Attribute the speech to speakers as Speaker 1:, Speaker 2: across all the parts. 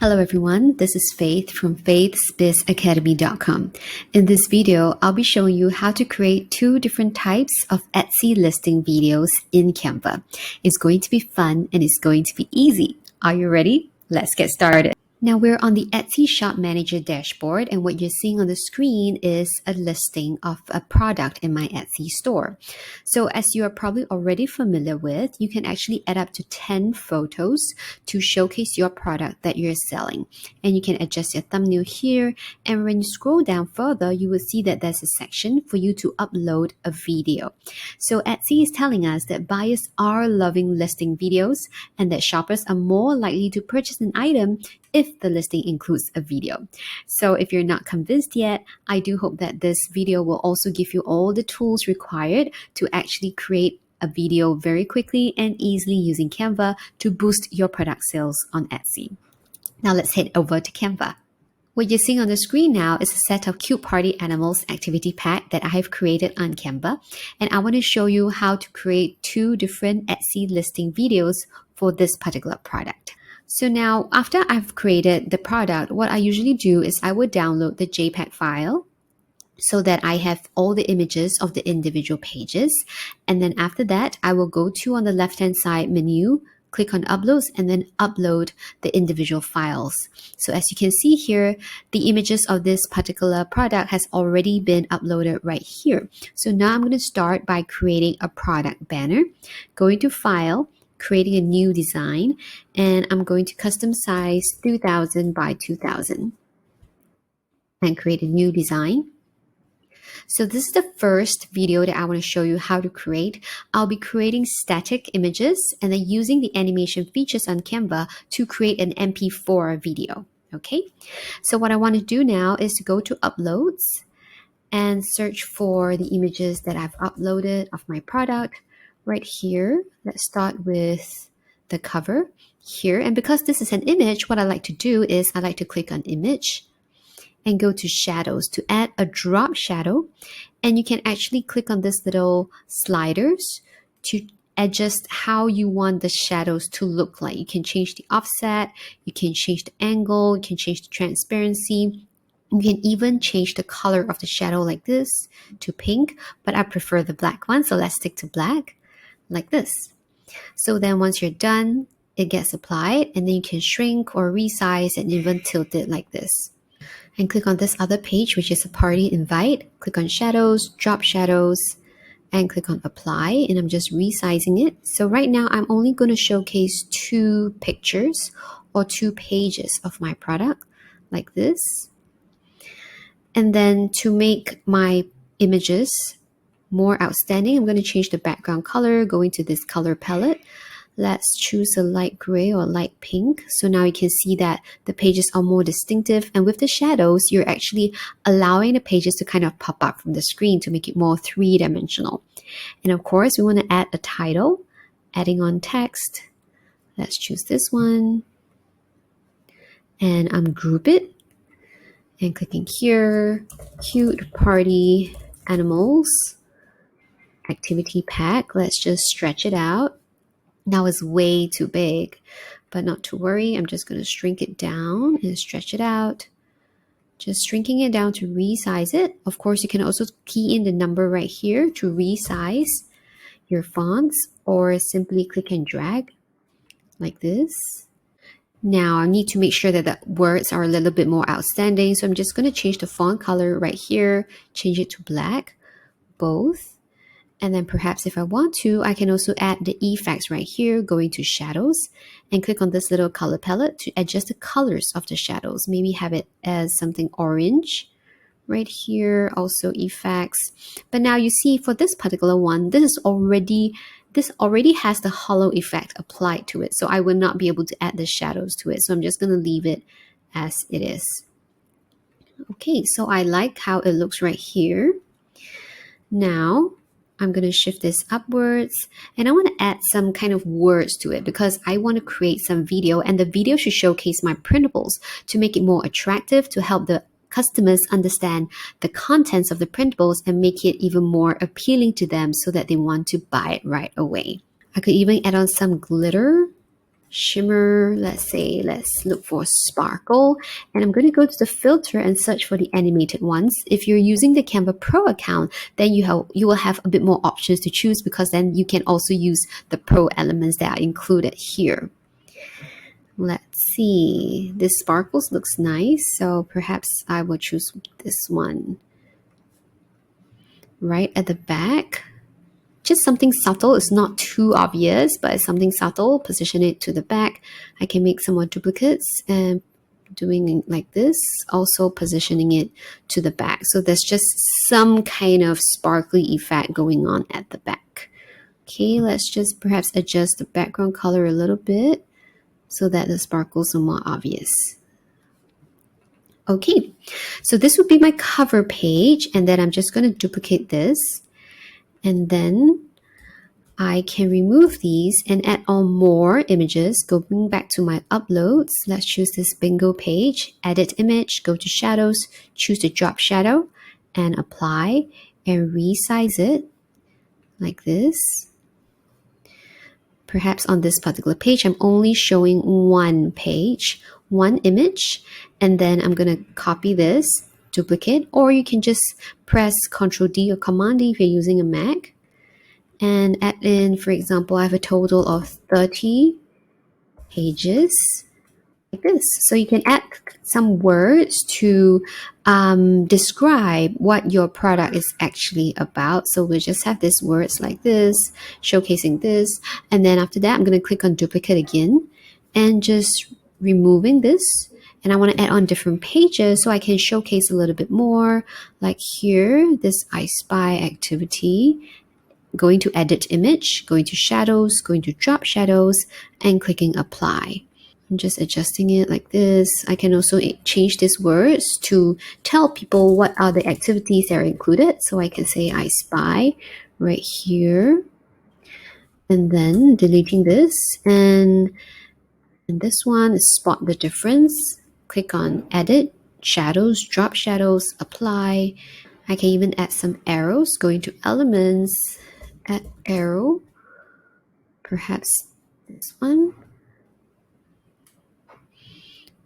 Speaker 1: Hello everyone, this is Faith from faithsbizacademy.com. In this video, I'll be showing you how to create two different types of Etsy listing videos in Canva. It's going to be fun and it's going to be easy. Are you ready? Let's get started. Now we're on the Etsy Shop Manager dashboard, and what you're seeing on the screen is a listing of a product in my Etsy store. So as you are probably already familiar with, you can actually add up to 10 photos to showcase your product that you're selling. And you can adjust your thumbnail here, and when you scroll down further, you will see that there's a section for you to upload a video. So Etsy is telling us that buyers are loving listing videos and that shoppers are more likely to purchase an item if the listing includes a video. So if you're not convinced yet, I do hope that this video will also give you all the tools required to actually create a video very quickly and easily using Canva to boost your product sales on Etsy. Now let's head over to Canva. What you're seeing on the screen now is a set of cute party animals activity pack that I have created on Canva, and I want to show you how to create two different Etsy listing videos for this particular product. So now after I've created the product, what I usually do is I would download the JPEG file so that I have all the images of the individual pages. And then after that, I will go to on the left-hand side menu, click on uploads, and then upload the individual files. So as you can see here, the images of this particular product has already been uploaded right here. So now I'm going to start by creating a product banner, going to File, creating a new design, and I'm going to custom size 2000 by 2000 and create a new design. So this is the first video that I want to show you how to create. I'll be creating static images and then using the animation features on Canva to create an MP4 video. Okay, so what I want to do now is to go to uploads and search for the images that I've uploaded of my product. Right here, let's start with the cover here. And because this is an image, what I like to do is I like to click on image and go to shadows to add a drop shadow. And you can actually click on this little sliders to adjust how you want the shadows to look like. You can change the offset, you can change the angle, you can change the transparency. You can even change the color of the shadow like this to pink, but I prefer the black one, so let's stick to black. Like this. So then once you're done, it gets applied, and then you can shrink or resize and even tilt it like this. And click on this other page, which is a party invite. Click on shadows, drop shadows, and click on apply, and I'm just resizing it. So right now I'm only going to showcase two pictures or two pages of my product like this. And then to make my images more outstanding, I'm going to change the background color, go into this color palette. Let's choose a light gray or light pink. So now you can see that the pages are more distinctive, and with the shadows, you're actually allowing the pages to kind of pop up from the screen to make it more three-dimensional. And of course, we want to add a title, adding on text. Let's choose this one, and I'm group it, and clicking here, cute party animals activity pack. Let's just stretch it out. Now it's way too big, but not to worry. I'm just going to shrink it down and stretch it out. Just shrinking it down to resize it. Of course, you can also key in the number right here to resize your fonts, or simply click and drag like this. Now I need to make sure that the words are a little bit more outstanding. So I'm just going to change the font color right here, change it to black, both. And then perhaps if I want to, I can also add the effects right here, going to shadows and click on this little color palette to adjust the colors of the shadows. Maybe have it as something orange right here, also effects. But now you see for this particular one, this already has the hollow effect applied to it. So I will not be able to add the shadows to it. So I'm just going to leave it as it is. Okay, so I like how it looks right here. Now I'm going to shift this upwards, and I want to add some kind of words to it because I want to create some video, and the video should showcase my printables to make it more attractive, to help the customers understand the contents of the printables and make it even more appealing to them so that they want to buy it right away. I could even add on some glitter shimmer. Let's look for sparkle, and I'm going to go to the filter and search for the animated ones. If you're using the Canva Pro account, then you will have a bit more options to choose, because then you can also use the Pro elements that are included here. Let's see, this sparkles looks nice, so perhaps I will choose this one right at the back. Just something subtle. It's not too obvious, but it's something subtle. Position it to the back. I can make some more duplicates and doing it like this, also positioning it to the back. So there's just some kind of sparkly effect going on at the back. Okay, let's just perhaps adjust the background color a little bit so that the sparkles are more obvious. Okay, so this would be my cover page, and then I'm just going to duplicate this, and then I can remove these and add on more images. Going back to my uploads, let's choose this bingo page, edit image, go to shadows, choose the drop shadow and apply, and resize it like this. Perhaps on this particular page, I'm only showing one page, one image, and then I'm going to copy this, duplicate, or you can just press Ctrl D or Command D if you're using a Mac, and add in, for example, I have a total of 30 pages like this. So you can add some words to describe what your product is actually about. So we'll just have these words like this, showcasing this. And then after that, I'm going to click on duplicate again and just removing this. And I want to add on different pages so I can showcase a little bit more. Like here, this I Spy activity. Going to edit image, going to shadows, going to drop shadows, and clicking apply. I'm just adjusting it like this. I can also change these words to tell people what are the activities that are included. So I can say I Spy right here, and then deleting this, and this one is spot the difference. Click on edit, shadows, drop shadows, apply. I can even add some arrows, going to elements, add arrow, perhaps this one,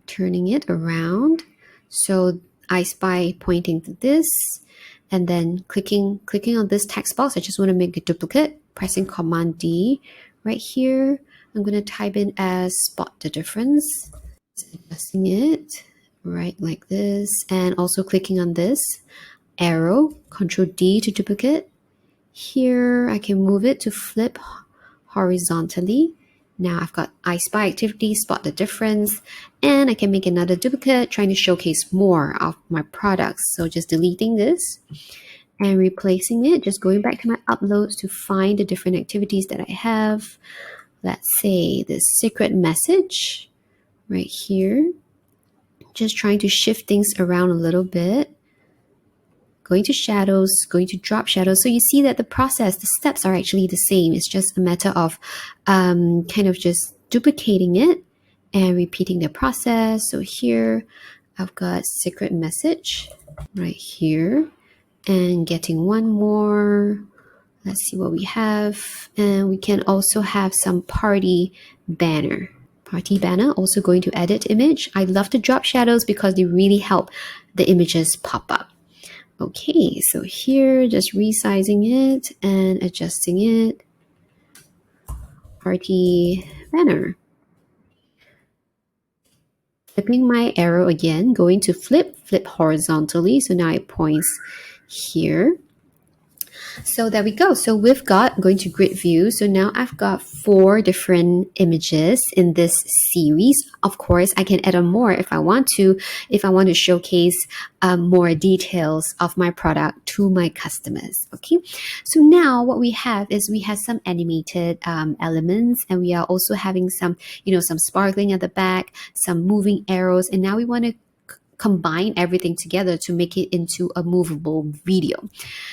Speaker 1: turning it around. So I Spy pointing to this, and then clicking on this text box. I just want to make a duplicate, pressing Command D right here. I'm going to type in as spot the difference, adjusting it right like this, and also clicking on this arrow, Ctrl D to duplicate. Here I can move it to flip horizontally. Now I've got I Spy activity, spot the difference, and I can make another duplicate trying to showcase more of my products. So just deleting this and replacing it, just going back to my uploads to find the different activities that I have. Let's say this secret message right here. Just trying to shift things around a little bit. Going to shadows, going to drop shadows. So you see that the process, the steps are actually the same. It's just a matter of kind of just duplicating it and repeating the process. So here I've got secret message right here, and getting one more. Let's see what we have. And we can also have some party banner. Party banner, also going to edit image. I love the drop shadows because they really help the images pop up. Okay, so here, just resizing it and adjusting it. Party banner. Flipping my arrow again, going to flip horizontally. So now it points here. So there we go. So we've got going to grid view. So now I've got 4 different images in this series. Of course, I can add on more if I want to showcase more details of my product to my customers. Okay. So now what we have is we have some animated elements, and we are also having some, some sparkling at the back, some moving arrows. And now we want to combine everything together to make it into a movable video.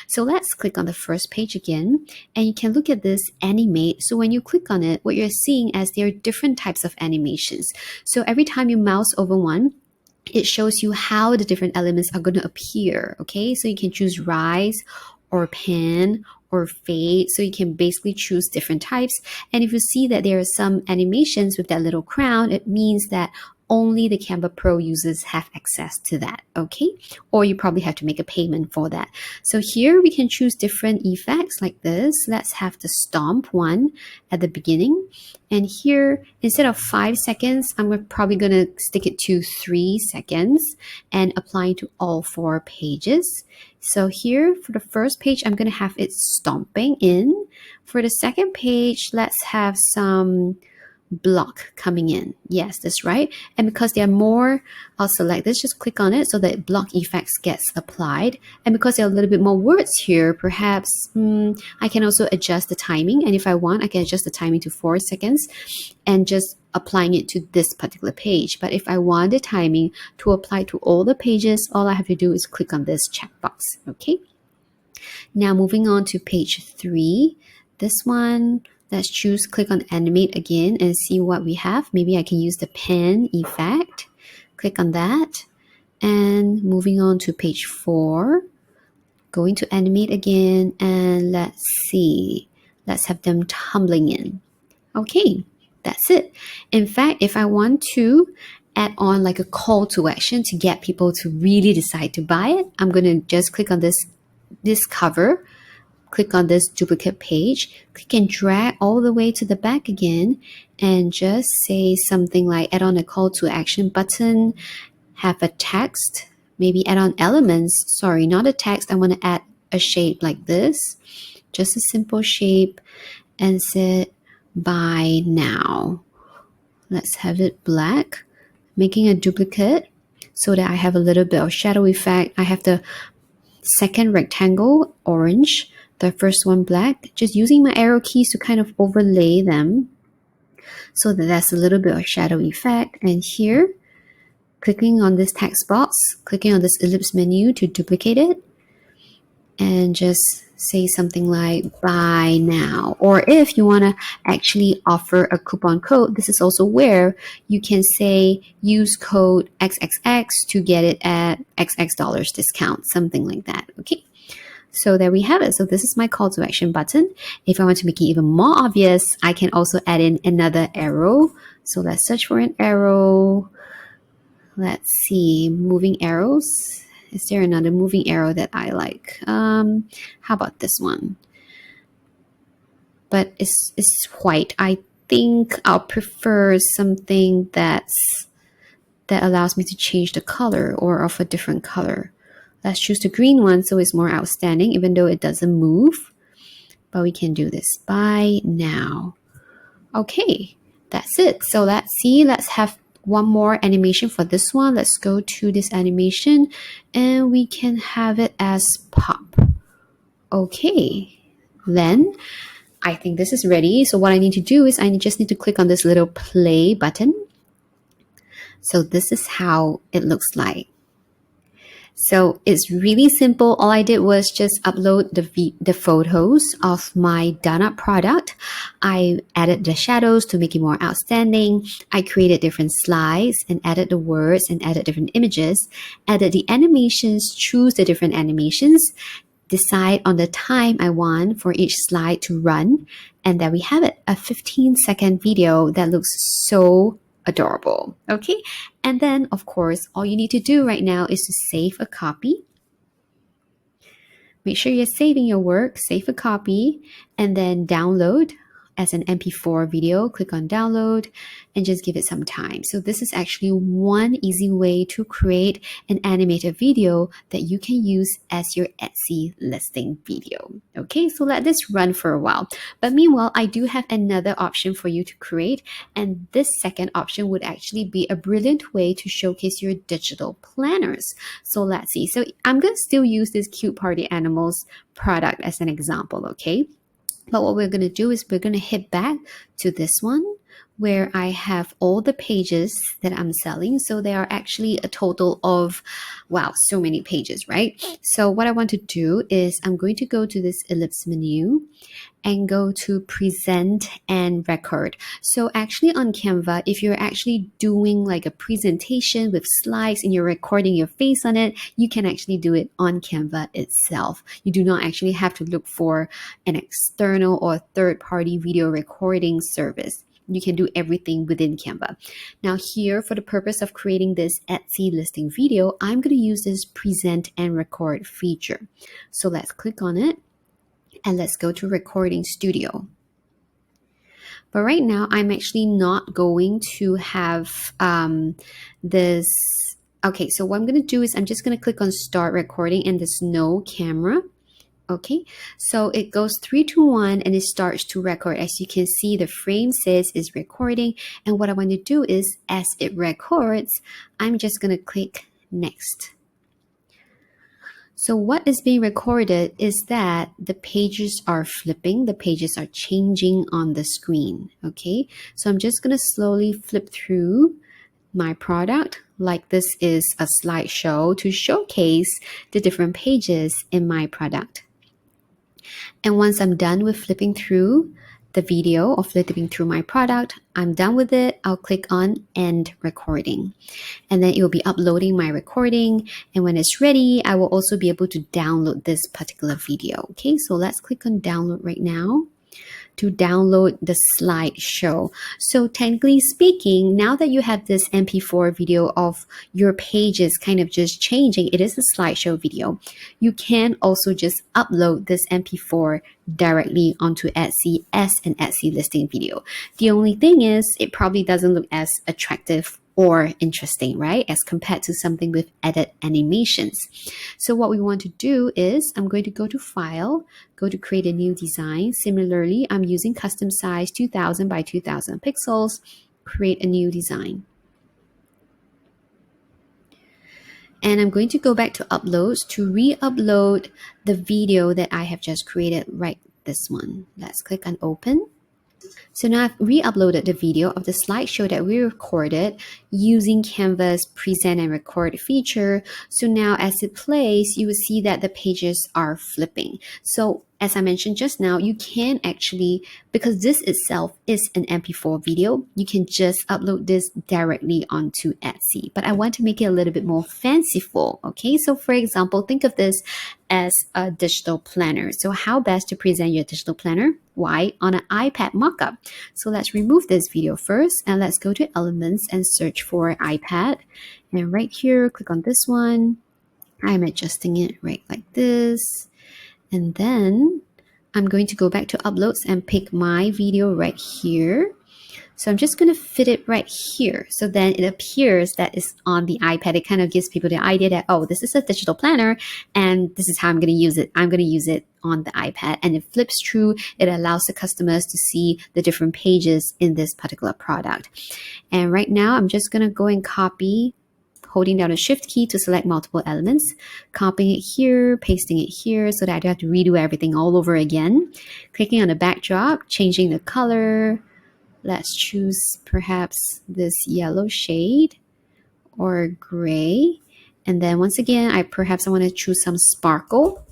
Speaker 1: So let's click on the first page again, and you can look at this animate. So when you click on it, what you're seeing as there are different types of animations. So every time you mouse over one, it shows you how the different elements are going to appear. Okay, so you can choose rise or pan or fade. So you can basically choose different types. And if you see that there are some animations with that little crown, it means that only the Canva Pro users have access to that, okay? Or you probably have to make a payment for that. So here we can choose different effects like this. Let's have the stomp one at the beginning. And here, instead of 5 seconds, I'm probably gonna stick it to 3 seconds and apply to all 4 pages. So here, for the first page, I'm gonna have it stomping in. For the second page, let's have some block coming in. Yes, that's right. And because there are more, I'll select this, just click on it so that block effects gets applied. And because there are a little bit more words here, perhaps I can also adjust the timing. And if I want, I can adjust the timing to 4 seconds and just applying it to this particular page. But if I want the timing to apply to all the pages, all I have to do is click on this checkbox. Okay. Now moving on to page 3. This one, let's choose, click on animate again and see what we have. Maybe I can use the pen effect. Click on that. And moving on to page 4, going to animate again, and let's see. Let's have them tumbling in. Okay, that's it. In fact, if I want to add on like a call to action to get people to really decide to buy it, I'm going to just click on this cover. Click on this duplicate page, click and drag all the way to the back again, and just say something like add on a call to action button, have a text, maybe add on elements. Sorry, not a text. I want to add a shape like this, just a simple shape, and say buy now. Let's have it black, making a duplicate so that I have a little bit of shadow effect. I have the second rectangle orange, the first one black, just using my arrow keys to kind of overlay them so that that's a little bit of shadow effect. And here, clicking on this text box, clicking on this ellipse menu to duplicate it, and just say something like buy now. Or if you want to actually offer a coupon code, this is also where you can say use code XXX to get it at XX dollars discount, something like that. Okay. So there we have it. So this is my call to action button. If I want to make it even more obvious, I can also add in another arrow. So let's search for an arrow. Let's see, moving arrows. Is there another moving arrow that I like? How about this one? But it's white. I think I'll prefer something that allows me to change the color or of a different color. Let's choose the green one so it's more outstanding, even though it doesn't move. But we can do this. Buy now. Okay, that's it. So let's see. Let's have one more animation for this one. Let's go to this animation and we can have it as pop. Okay, then I think this is ready. So what I need to do is I just need to click on this little play button. So this is how it looks like. So it's really simple. All I did was just upload the photos of my donut product. I added the shadows to make it more outstanding. I created different slides and added the words and added different images, added the animations, choose the different animations, decide on the time I want for each slide to run. And there we have it, a 15-second video that looks so adorable. Okay, and then of course all you need to do right now is to save a copy. Make sure you're saving your work, save a copy, and then download as an MP4 video. Click on download and just give it some time. So this is actually one easy way to create an animated video that you can use as your Etsy listing video. Okay, so let this run for a while. But meanwhile, I do have another option for you to create, and this second option would actually be a brilliant way to showcase your digital planners. So let's see. So I'm going to still use this Cute Party Animals product as an example, okay? But what we're going to do is we're going to hit back to this one. where I have all the pages that I'm selling. So there are actually a total of, wow, so many pages, right? So what I want to do is I'm going to go to this ellipse menu and go to present and record. So actually on Canva, if you're actually doing like a presentation with slides and you're recording your face on it, you can actually do it on Canva itself. You do not actually have to look for an external or third-party video recording service. You can do everything within Canva. Now here, for the purpose of creating this Etsy listing video, I'm going to use this present and record feature. So let's click on it. And let's go to recording studio. But right now, I'm actually not going to have this. Okay, so what I'm going to do is I'm just going to click on start recording and there's no camera. Okay, so it goes 3, 2, 1 and it starts to record. As you can see, the frame says it's recording. And what I want to do is as it records, I'm just going to click next. So what is being recorded is that the pages are flipping, the pages are changing on the screen, okay? So I'm just gonna slowly flip through my product like this is a slideshow to showcase the different pages in my product. And once I'm done with flipping through the video or flipping through my product, I'm done with it. I'll click on end recording and then it will be uploading my recording. And when it's ready, I will also be able to download this particular video. Okay, so let's click on download right now to download the slideshow. So technically speaking, now that you have this MP4 video of your pages kind of just changing, it is a slideshow video. You can also just upload this MP4 directly onto Etsy as an Etsy listing video. The only thing is it probably doesn't look as attractive or interesting, right? As compared to something with added animations. So what we want to do is I'm going to go to File, go to Create a New Design. Similarly, I'm using custom size 2000 by 2000 pixels, create a new design. And I'm going to go back to Uploads to re-upload the video that I have just created, right? This one. Let's click on Open. So now I've re-uploaded the video of the slideshow that we recorded using Canva's present and record feature. So now as it plays, you will see that the pages are flipping. So as I mentioned just now, you can actually, because this itself is an MP4 video, you can just upload this directly onto Etsy. But I want to make it a little bit more fanciful, okay? So for example, think of this as a digital planner. So how best to present your digital planner? Why? On an iPad mockup. So let's remove this video first and let's go to Elements and search for iPad. And right here, click on this one. I'm adjusting it right like this. And then I'm going to go back to Uploads and pick my video right here. So I'm just going to fit it right here. So then it appears that it's on the iPad. It kind of gives people the idea that, oh, this is a digital planner and this is how I'm going to use it. I'm going to use it on the iPad and it flips through. It allows the customers to see the different pages in this particular product. And right now I'm just going to go and copy, holding down the Shift key to select multiple elements, copying it here, pasting it here so that I don't have to redo everything all over again. Clicking on the backdrop, changing the color. Let's choose perhaps this yellow shade or gray. And then once again, I want to choose some sparkle,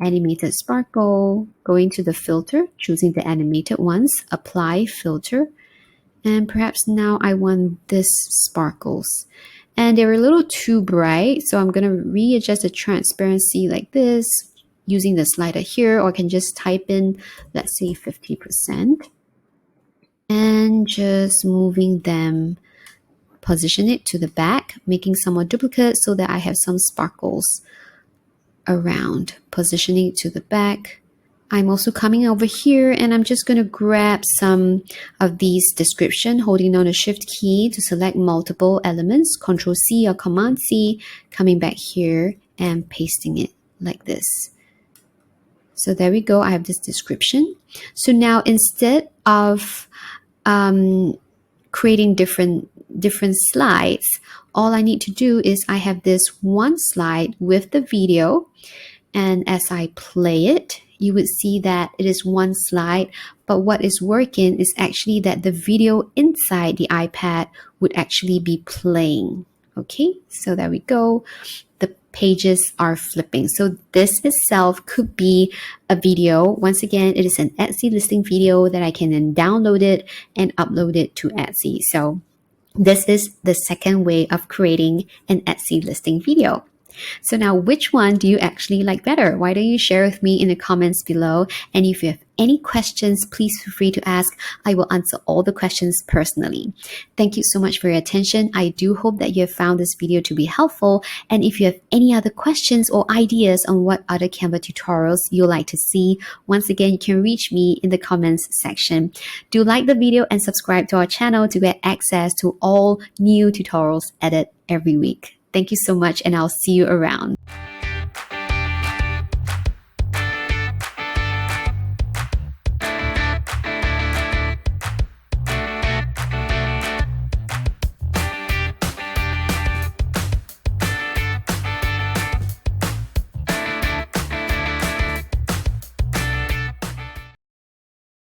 Speaker 1: animated sparkle, going to the filter, choosing the animated ones, apply filter. And perhaps now I want this sparkles. And they're a little too bright, so I'm going to readjust the transparency like this using the slider here, or I can just type in, let's say 50%, and just moving them, position it to the back, making some more duplicates so that I have some sparkles around, positioning it to the back. I'm also coming over here and I'm just going to grab some of these description, holding down the Shift key to select multiple elements, Control C or Command C, coming back here and pasting it like this. So there we go. I have this description. So now instead of creating different slides, all I need to do is I have this one slide with the video, and as I play it, you would see that it is one slide, but what is working is actually that the video inside the iPad would actually be playing. Okay, so there we go. The pages are flipping. So this itself could be a video. Once again, it is an Etsy listing video that I can then download it and upload it to Etsy. So this is the second way of creating an Etsy listing video. So now, which one do you actually like better? Why don't you share with me in the comments below? And if you have any questions, please feel free to ask. I will answer all the questions personally. Thank you so much for your attention. I do hope that you have found this video to be helpful. And if you have any other questions or ideas on what other Canva tutorials you'd like to see, once again, you can reach me in the comments section. Do like the video and subscribe to our channel to get access to all new tutorials added every week. Thank you so much, and I'll see you around.